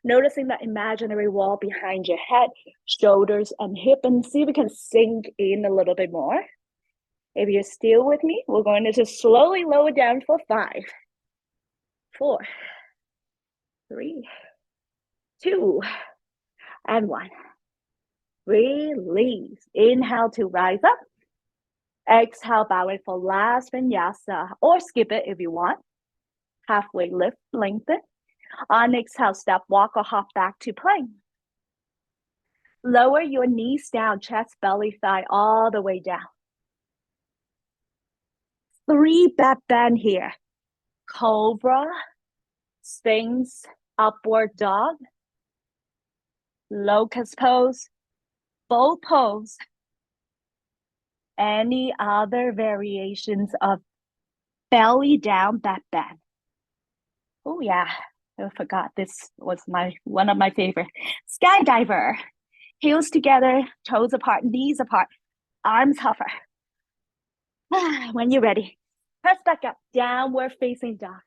noticing that imaginary wall behind your head, shoulders and hip, and see if we can sink in a little bit more. If you're still with me, we're going to just slowly lower down for 5, 4, 3, 2, and 1. Release. Inhale to rise up. Exhale, bow it for last vinyasa, or skip it if you want. Halfway lift, lengthen. On exhale, step, walk, or hop back to plank. Lower your knees down, chest, belly, thigh, all the way down. 3 back bend here. Cobra, Sphinx, upward dog, locust pose, bow pose. Any other variations of belly down back bend? Oh yeah, I forgot this was one of my favorite. Skydiver. Heels together, toes apart, knees apart, arms hover. When you're ready, press back up, downward facing dog.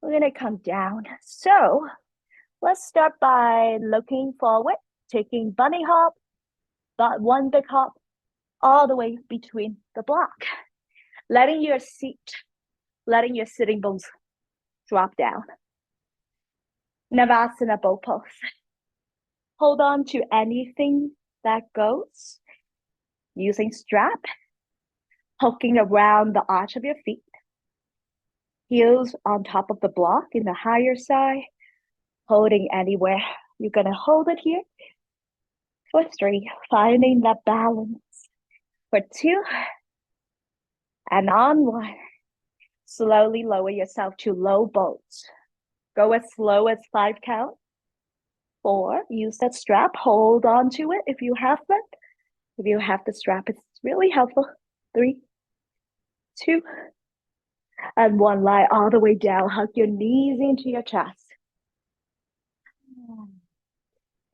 We're gonna come down. So let's start by looking forward, taking bunny hop, but one big hop, all the way between the block. Letting your sitting bones drop down. Navasana bow pose. Hold on to anything that goes. Using strap, hooking around the arch of your feet. Heels on top of the block in the higher side. Holding anywhere. You're going to hold it here for 3. Finding that balance for 2. And on 1. Slowly lower yourself to low boats. Go as slow as 5 count. 4. Use that strap. Hold on to it if you have that. If you have the strap, it's really helpful. 3, 2, and 1. Lie all the way down. Hug your knees into your chest.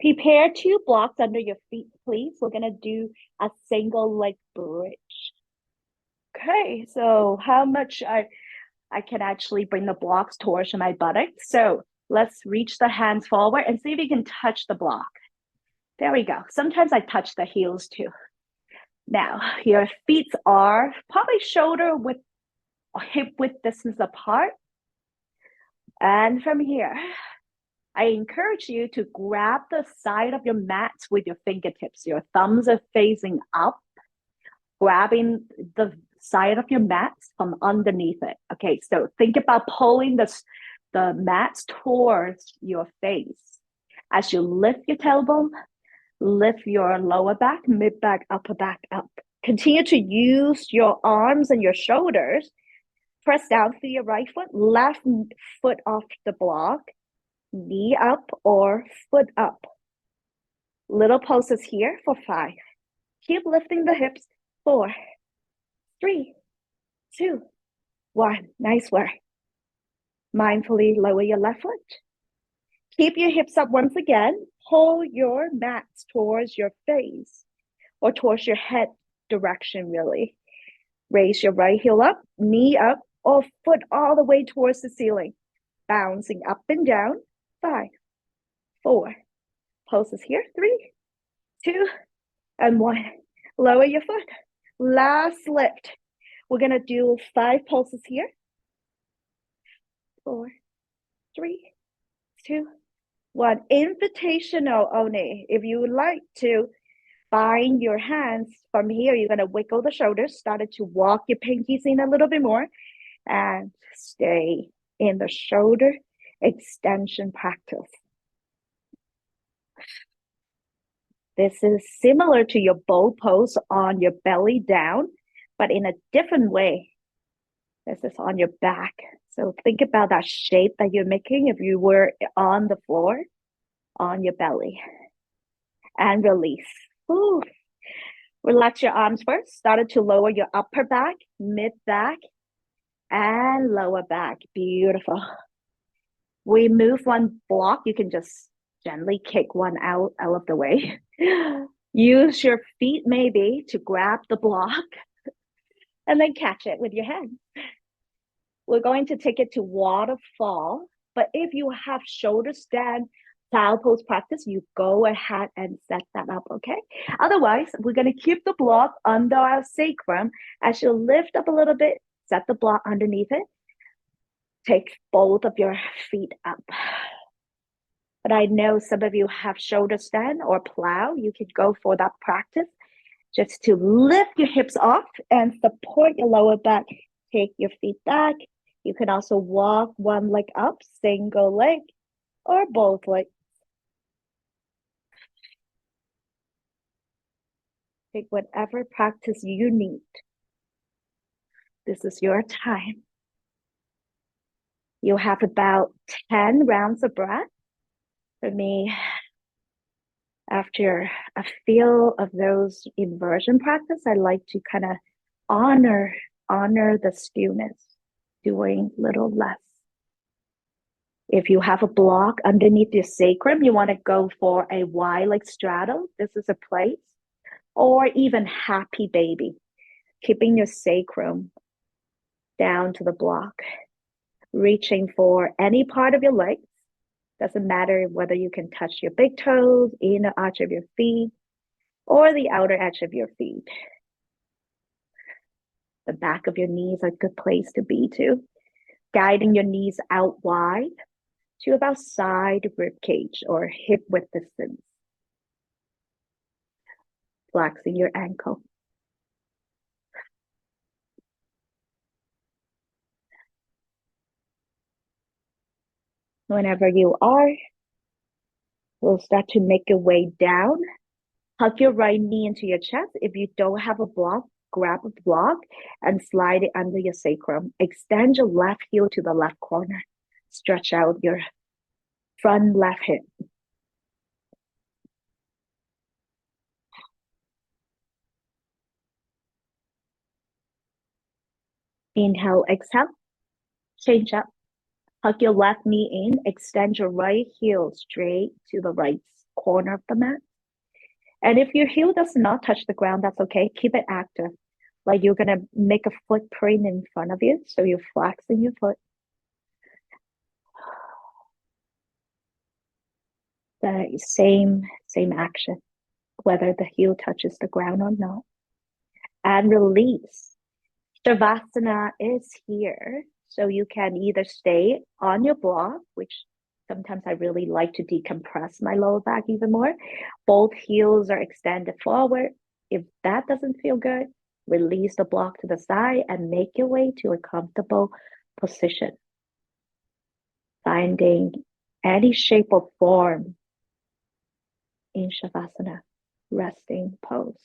Prepare 2 blocks under your feet, please. We're going to do a single leg bridge. Okay, so how much I can actually bring the blocks towards my buttocks. So let's reach the hands forward and see if you can touch the block. There we go. Sometimes I touch the heels too. Now, your feet are probably shoulder width or hip width distance apart. And from here, I encourage you to grab the side of your mat with your fingertips. Your thumbs are facing up. grabbing the side of your mat from underneath it. Okay, so think about pulling the mats towards your face. As you lift your tailbone, lift your lower back, mid back, upper back up. Continue to use your arms and your shoulders. Press down through your right foot, left foot off the block, knee up or foot up. Little pulses here for 5. Keep lifting the hips. 4, 3, 2, 1. Nice work. Mindfully lower your left foot. Keep your hips up once again. Pull your mats towards your face or towards your head direction, really. Raise your right heel up, knee up, or foot all the way towards the ceiling. Bouncing up and down. 5, 4. Pulses here. 3, 2, and 1. Lower your foot. Last lift. We're going to do 5 pulses here. 4, 3, 2, 1. Invitational only. If you would like to bind your hands from here, you're going to wiggle the shoulders, started to walk your pinkies in a little bit more, and stay in the shoulder extension practice. This is similar to your bow pose on your belly down, but in a different way. This is on your back. So think about that shape that you're making if you were on the floor, on your belly. And release. Ooh. Relax your arms first. Started to lower your upper back, mid back, and lower back. Beautiful. We move one block. You can just gently kick one out of the way. Use your feet maybe to grab the block and then catch it with your hand. We're going to take it to waterfall, but if you have shoulder stand style pose practice, you go ahead and set that up, okay? Otherwise, we're going to keep the block under our sacrum. As you lift up a little bit, set the block underneath it. Take both of your feet up. But I know some of you have shoulder stand or plow. You can go for that practice just to lift your hips off and support your lower back. Take your feet back. You can also walk one leg up, single leg, or both legs. Take whatever practice you need. This is your time. You have about 10 rounds of breath. For me, after a feel of those inversion practice, I like to kind of honor the stillness, doing little less. If you have a block underneath your sacrum, you want to go for a Y like straddle. This is a place. Or even happy baby, keeping your sacrum down to the block, reaching for any part of your legs. Doesn't matter whether you can touch your big toes, inner arch of your feet, or the outer edge of your feet. The back of your knees are a good place to be too. Guiding your knees out wide to about side rib cage or hip width distance. Flexing your ankle. Whenever you are, we'll start to make your way down. Hug your right knee into your chest. If you don't have a block, grab a block and slide it under your sacrum. Extend your left heel to the left corner. Stretch out your front left hip. Inhale, exhale, change up. Hug your left knee in, extend your right heel straight to the right corner of the mat. And if your heel does not touch the ground, that's okay. Keep it active. Like you're gonna make a footprint in front of you. So you're flexing your foot. The same action, whether the heel touches the ground or not. And release. Shavasana is here. So you can either stay on your block, which sometimes I really like to decompress my lower back even more. Both heels are extended forward. If that doesn't feel good, Release the block to the side and make your way to a comfortable position. Finding any shape or form in Shavasana, resting pose.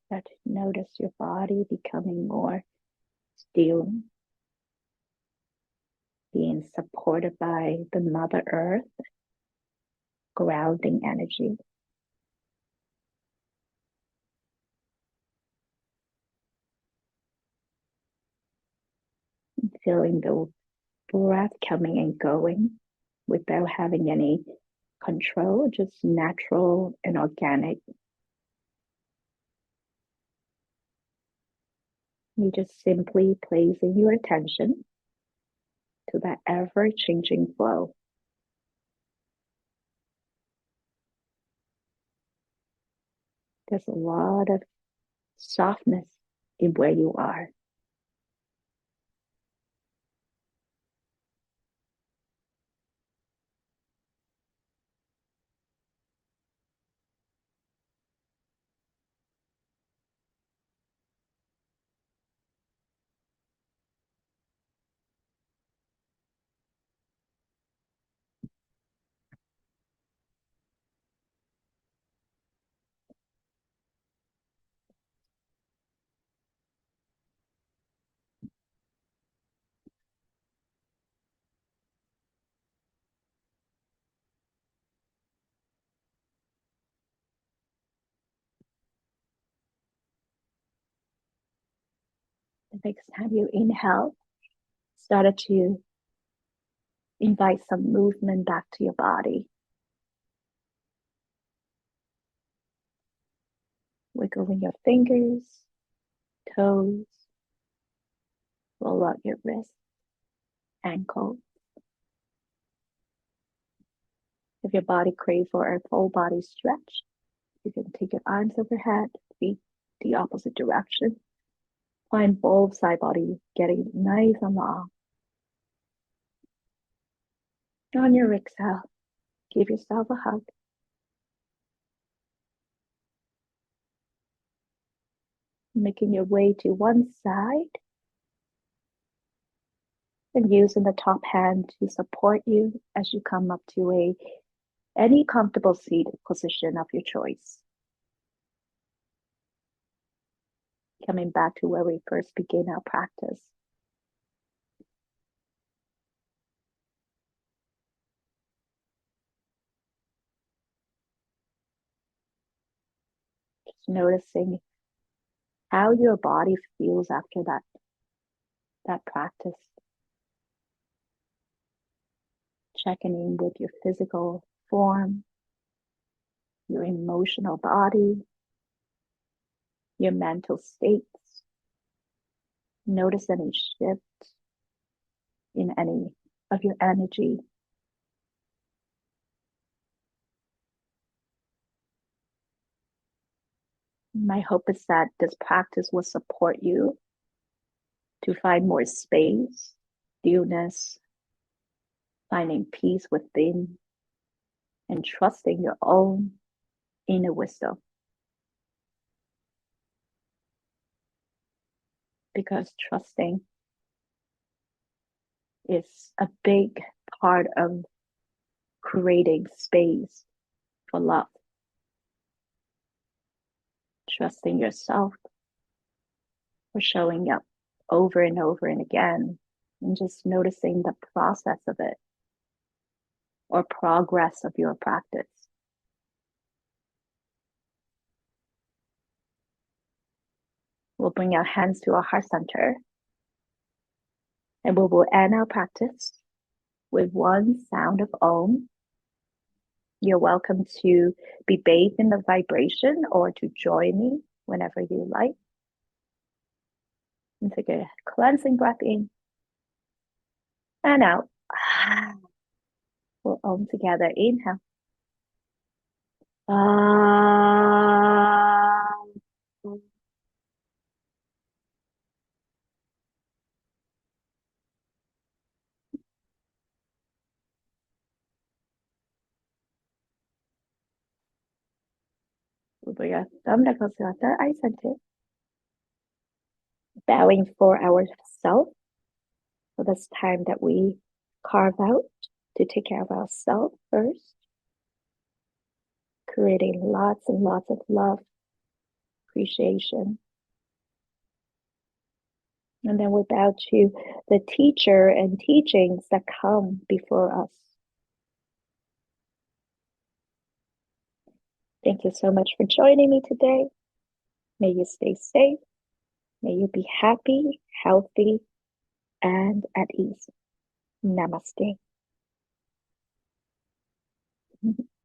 Start to notice your body becoming more still, being supported by the Mother Earth, grounding energy. Feeling the breath coming and going without having any control, just natural and organic. You just simply placing your attention to that ever-changing flow. There's a lot of softness in where you are. The next time you inhale, start to invite some movement back to your body. Wiggling your fingers, toes, roll out your wrists, ankles. If your body craves for a full body stretch, you can take your arms overhead, feet the opposite direction. Find both side body getting nice and long. On your exhale, give yourself a hug. Making your way to one side and using the top hand to support you as you come up to any comfortable seat position of your choice. Coming back to where we first begin our practice. Just noticing how your body feels after that practice. Checking in with your physical form, your emotional body, your mental states. Notice any shift in any of your energy. My hope is that this practice will support you to find more space, stillness, finding peace within, and trusting your own inner wisdom. Because trusting is a big part of creating space for love. Trusting yourself for showing up over and over and again, and just noticing the process of it or progress of your practice. We'll bring our hands to our heart center, and we will end our practice with one sound of Om. You're welcome to be bathed in the vibration or to join me whenever you like. And take a cleansing breath in and out. We'll Om together. Inhale. 우리가 다음 날 것을 갖다 I sent it. Bowing for ourselves. So that's time that we carve out to take care of ourselves first. Creating lots and lots of love, appreciation. And then we bow to the teacher and teachings that come before us. Thank you so much for joining me today. May you stay safe. May you be happy, healthy, and at ease. Namaste.